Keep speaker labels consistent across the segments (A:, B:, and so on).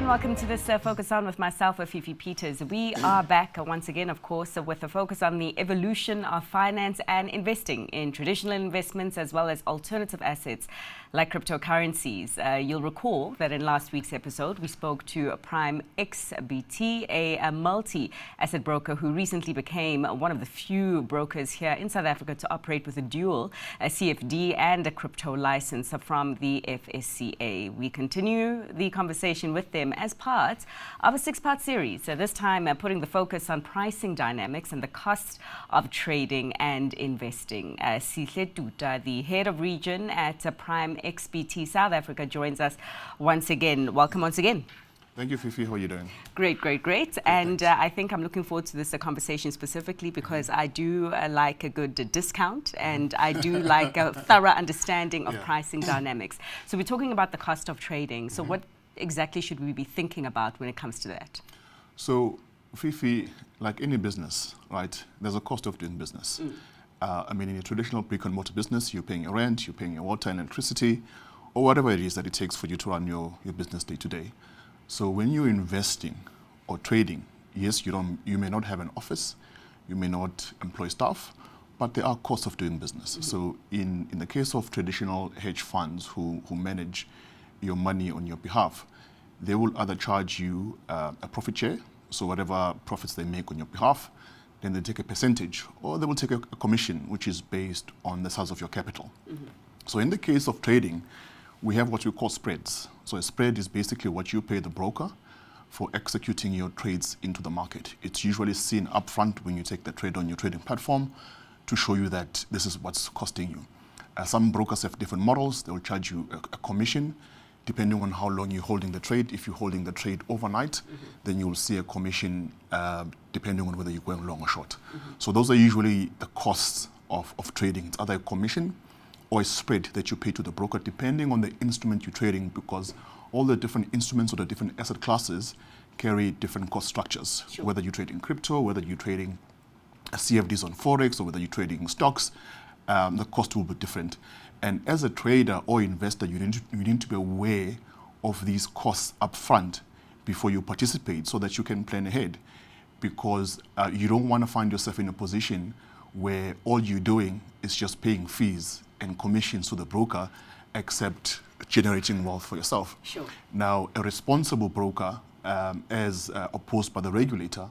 A: welcome to this Focus On with myself, Fifi Peters. We are back once again, of course, with a focus on the evolution of finance and investing in traditional investments as well as alternative assets like cryptocurrencies. You'll recall that in last week's episode, we spoke to PrimeXBT, a multi-asset broker who recently became one of the few brokers here in South Africa to operate with a dual CFD and a crypto license from the FSCA. We continue the conversation with them as part of a 6-part series. So this time putting the focus on pricing dynamics and the cost of trading and investing. Sihle Tuta, the head of region at PrimeXBT South Africa, joins us once again. Welcome once again.
B: Thank you, Fifi. How are you doing?
A: Great. And I think I'm looking forward to this conversation specifically because I do like a good discount and I do like a thorough understanding of pricing dynamics. So we're talking about the cost of trading. So what exactly should we be thinking about when it comes to that?
B: So, Fifi, like any business, right, there's a cost of doing business. I mean, in a traditional brick-and-mortar business, you're paying your rent, you're paying your water and electricity, or whatever it is that it takes for you to run your business day to day. So when you're investing or trading, yes, you may not have an office, you may not employ staff, but there are costs of doing business. So in the case of traditional hedge funds who manage your money on your behalf, they will either charge you a profit share, so whatever profits they make on your behalf, then they take a percentage, or they will take a commission, which is based on the size of your capital. So in the case of trading, we have what we call spreads. So a spread is basically what you pay the broker for executing your trades into the market. It's usually seen upfront when you take the trade on your trading platform to show you that this is what's costing you. Some brokers have different models. They will charge you a commission depending on how long you're holding the trade. If you're holding the trade overnight, then you will see a commission depending on whether you're going long or short. So those are usually the costs of trading. It's either a commission or a spread that you pay to the broker depending on the instrument you're trading, because all the different instruments or the different asset classes carry different cost structures. Sure. Whether you're trading crypto, whether you're trading CFDs on Forex, or whether you're trading stocks, the cost will be different. And as a trader or investor, you need to be aware of these costs up front before you participate so that you can plan ahead, because you don't want to find yourself in a position where all you're doing is just paying fees and commissions to the broker, except generating wealth for yourself.
A: Sure.
B: Now, a responsible broker, as opposed by the regulator,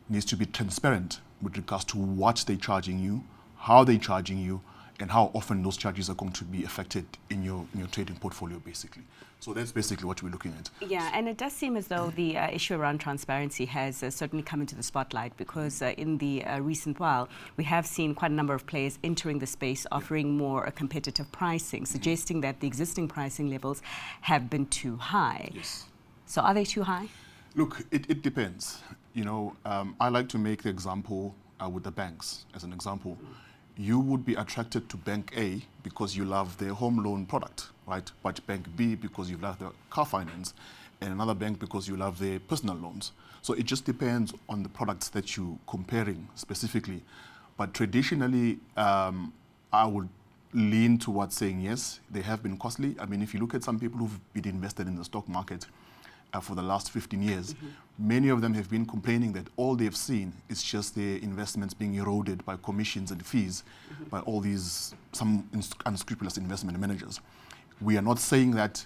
B: needs to be transparent with regards to what they're charging you, how they're charging you, and how often those charges are going to be affected in your trading portfolio, basically. So that's basically what we're looking at.
A: Yeah, and it does seem as though the issue around transparency has certainly come into the spotlight, because in the recent while, we have seen quite a number of players entering the space offering more competitive pricing, suggesting that the existing pricing levels have been too high.
B: Yes.
A: So are they too high?
B: Look, it depends. You know, I like to make the example with the banks as an example. You would be attracted to Bank A because you love their home loan product, right? But Bank B because you love their car finance, and another bank because you love their personal loans. So it just depends on the products that you're comparing specifically. But traditionally, I would lean towards saying yes, they have been costly. I mean, if you look at some people who've been invested in the stock market for the last 15 years, many of them have been complaining that all they've seen is just their investments being eroded by commissions and fees by all these, some unscrupulous investment managers. We are not saying that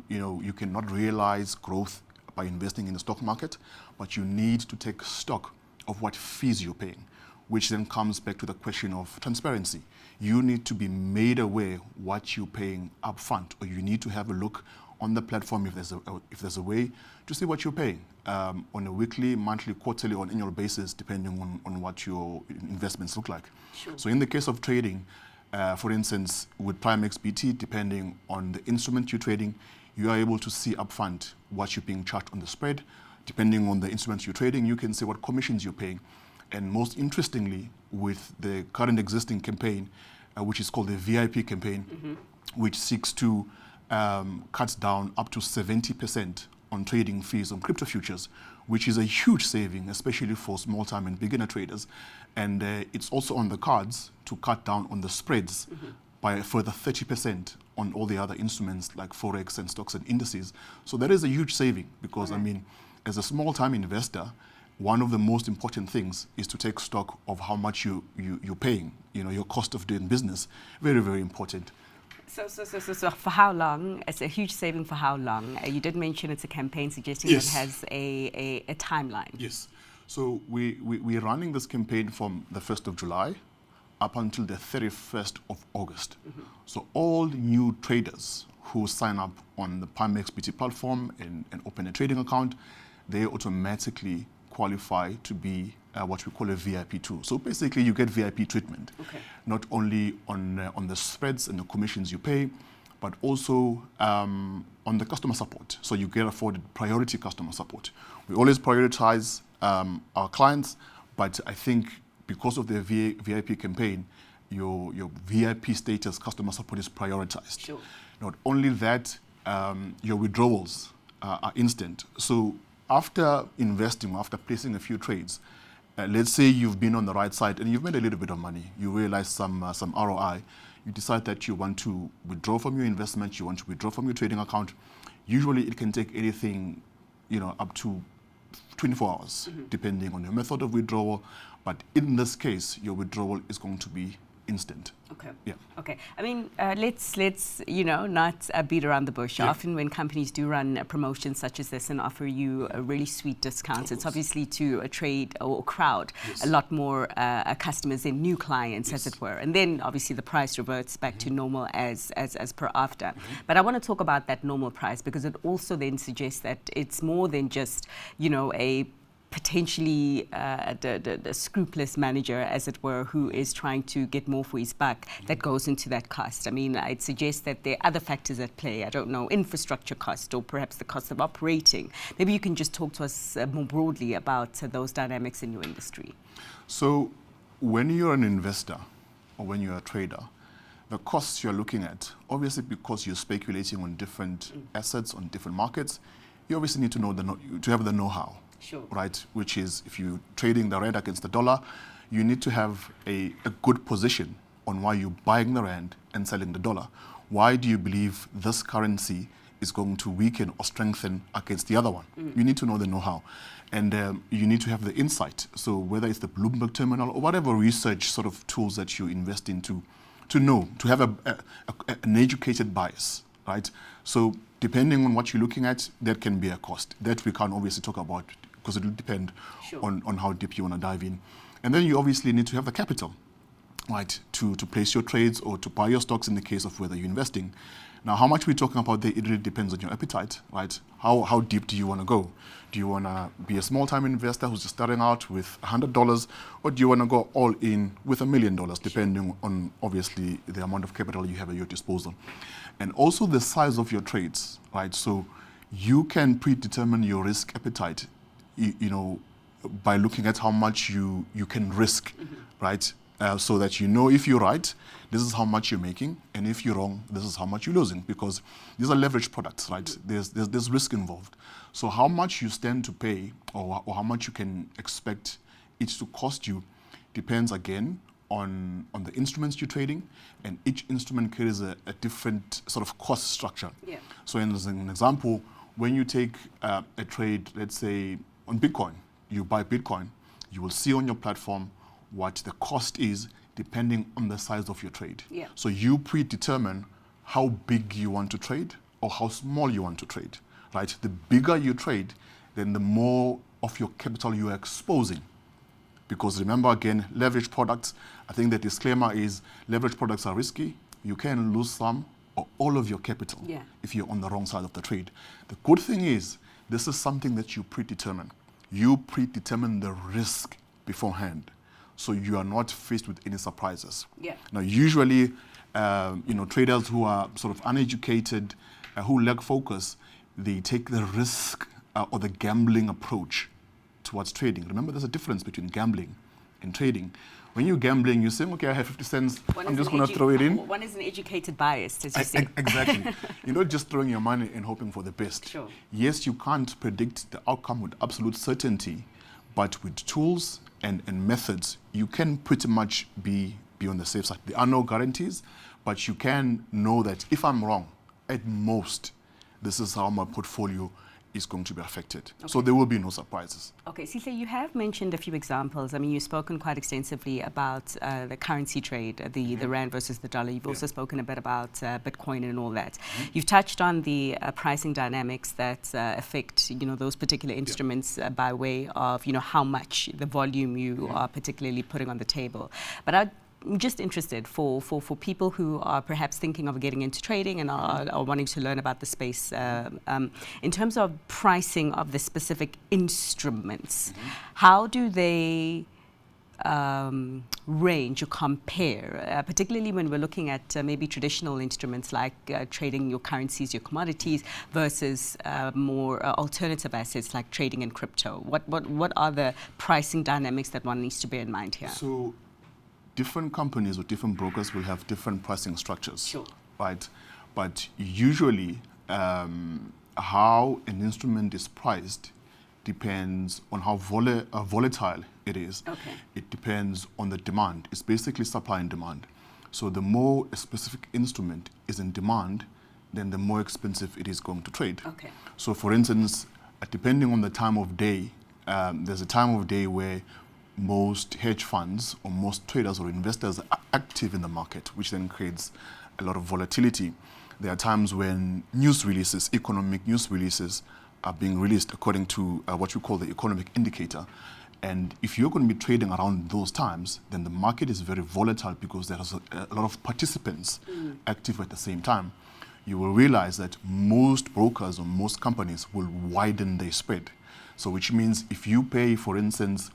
B: you cannot realize growth by investing in the stock market, but you need to take stock of what fees you're paying, which then comes back to the question of transparency. You need to be made aware what you're paying upfront, or you need to have a look on the platform if there's a way to see what you're paying on a weekly, monthly, quarterly, or annual basis, depending on what your investments look like.
A: Sure.
B: So in the case of trading, for instance, with PrimeXBT, depending on the instrument you're trading, you are able to see upfront what you're being charged on the spread. Depending on the instruments you're trading, you can see what commissions you're paying. And most interestingly, with the current existing campaign, which is called the VIP campaign, which seeks to cut down up to 70% on trading fees on crypto futures, which is a huge saving, especially for small-time and beginner traders. And it's also on the cards to cut down on the spreads by a further 30% on all the other instruments like Forex and stocks and indices. So that is a huge saving because, I mean, as a small-time investor, one of the most important things is to take stock of how much you're paying, your cost of doing business. Very, very important.
A: So for how long? It's a huge saving for how long? You did mention it's a campaign suggesting
B: Yes.
A: it has a timeline.
B: Yes. So we're running this campaign from the 1st of July up until the 31st of August. So all new traders who sign up on the PrimeXBT platform and open a trading account, they automatically qualify to be what we call a VIP tool. So basically you get VIP treatment, not only on the spreads and the commissions you pay, but also on the customer support. So you get afforded priority customer support. We always prioritize our clients, but I think because of the VIP campaign, your VIP status customer support is prioritized.
A: Sure.
B: Not only that, your withdrawals are instant. So after investing, after placing a few trades, let's say you've been on the right side and you've made a little bit of money, you realize some ROI, you decide that you want to withdraw from your investment, you want to withdraw from your trading account. Usually it can take anything, up to 24 hours, depending on your method of withdrawal. But in this case, your withdrawal is going to be instant.
A: Okay.
B: Yeah.
A: Okay. I mean, let's not beat around the bush.
B: Yeah.
A: Often when companies do run promotions such as this and offer you really sweet discounts, it's obviously to a trade or crowd a lot more customers and new clients, as it were. And then obviously the price reverts back to normal as per after. But I want to talk about that normal price because it also then suggests that it's more than just, a potentially the scrupulous manager, as it were, who is trying to get more for his buck that goes into that cost. I mean, I'd suggest that there are other factors at play. I don't know, infrastructure cost or perhaps the cost of operating. Maybe you can just talk to us more broadly about those dynamics in your industry.
B: So when you're an investor or when you're a trader, the costs you're looking at, obviously because you're speculating on different assets, on different markets, you obviously need to know to have the know-how.
A: Sure.
B: Right, which is if you're trading the rand against the dollar, you need to have a good position on why you're buying the rand and selling the dollar. Why do you believe this currency is going to weaken or strengthen against the other one? You need to know the know-how. And you need to have the insight. So whether it's the Bloomberg terminal or whatever research sort of tools that you invest into, to know, to have an educated bias, right? So depending on what you're looking at, that can be a cost. That we can't obviously talk about because it will depend on how deep you want to dive in. And then you obviously need to have the capital, right, to place your trades or to buy your stocks in the case of whether you're investing. Now, how much we're talking about there, it really depends on your appetite, right? How deep do you want to go? Do you want to be a small-time investor who's just starting out with $100, or do you want to go all in with $1 million, depending on, obviously, the amount of capital you have at your disposal? And also the size of your trades, right? So you can predetermine your risk appetite, by looking at how much you can risk, right? So that if you're right, this is how much you're making, and if you're wrong, this is how much you're losing, because these are leveraged products, right? There's risk involved. So how much you stand to pay or how much you can expect it to cost you depends, again, on the instruments you're trading, and each instrument carries a different sort of cost structure. Yeah. So as an example, when you take a trade, let's say, on Bitcoin, you buy Bitcoin, you will see on your platform what the cost is depending on the size of your trade. Yeah. So you predetermine how big you want to trade or how small you want to trade, right? The bigger you trade, then the more of your capital you are exposing. Because remember, again, leverage products, I think the disclaimer is leverage products are risky. You can lose some or all of your capital if you're on the wrong side of the trade. The good thing is, this is something that you predetermine. You predetermine the risk beforehand, so you are not faced with any surprises. Yeah. Now, usually, traders who are sort of uneducated, who lack focus, they take the risk or the gambling approach towards trading. Remember, there's a difference between gambling and trading. When you're gambling, you're saying, okay, I have 50 cents, I'm just going to throw it in.
A: One is an educated bias, as you say.
B: Exactly. You're not just throwing your money and hoping for the best. Sure. Yes, you can't predict the outcome with absolute certainty, but with tools and methods, you can pretty much be on the safe side. There are no guarantees, But you can know that if I'm wrong, at most, this is how my portfolio is going to be affected.
A: Okay.
B: So there will be no surprises.
A: Okay, Sihle, you have mentioned a few examples. I mean, you've spoken quite extensively about the currency trade, the rand versus the dollar. You've also spoken a bit about Bitcoin and all that. You've touched on the pricing dynamics that affect, those particular instruments by way of, how much the volume you are particularly putting on the table. But I'm just interested for people who are perhaps thinking of getting into trading and are wanting to learn about the space in terms of pricing of the specific instruments. How do they range or compare, particularly when we're looking at maybe traditional instruments like trading your currencies, your commodities, versus more alternative assets like trading in crypto? What are the pricing dynamics that one needs to bear in mind here?
B: So, different companies or different brokers will have different pricing structures,
A: sure,
B: right? But usually, how an instrument is priced depends on how volatile it is.
A: Okay.
B: It depends on the demand. It's basically supply and demand. So the more a specific instrument is in demand, then the more expensive it is going to trade.
A: Okay.
B: So for instance, depending on the time of day, there's a time of day where most hedge funds or most traders or investors are active in the market, which then creates a lot of volatility. There are times when news releases, economic news releases, are being released according to what we call the economic indicator. And if you're going to be trading around those times, then the market is very volatile because there's a lot of participants active at the same time. You will realize that most brokers or most companies will widen their spread. So which means if you pay, for instance,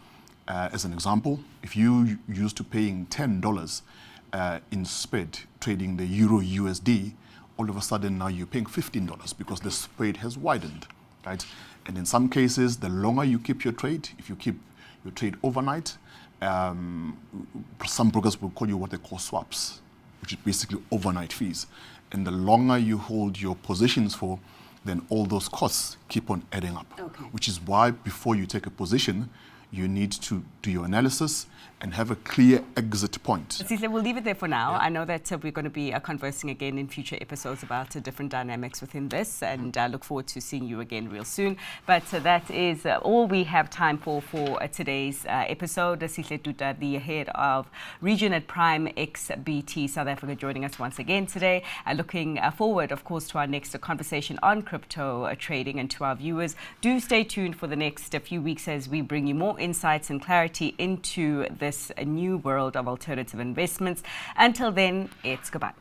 B: as an example, if you used to paying $10 in spread trading the Euro USD, all of a sudden now you're paying $15 because the spread has widened, right? And in some cases, the longer you keep your trade, if you keep your trade overnight, some brokers will call you what they call swaps, which is basically overnight fees. And the longer you hold your positions for, then all those costs keep on adding up, which is why before you take a position, you need to do your analysis and have a clear exit point.
A: Sihle, we'll leave it there for now. I know that we're going to be conversing again in future episodes about different dynamics within this, and I look forward to seeing you again real soon. But that is all we have time for today's episode. Sihle Tuta, the head of region at PrimeXBT South Africa, joining us once again today. Looking forward, of course, to our next conversation on crypto trading, and to our viewers, do stay tuned for the next few weeks as we bring you more insights and clarity into this new world of alternative investments. Until then, it's goodbye.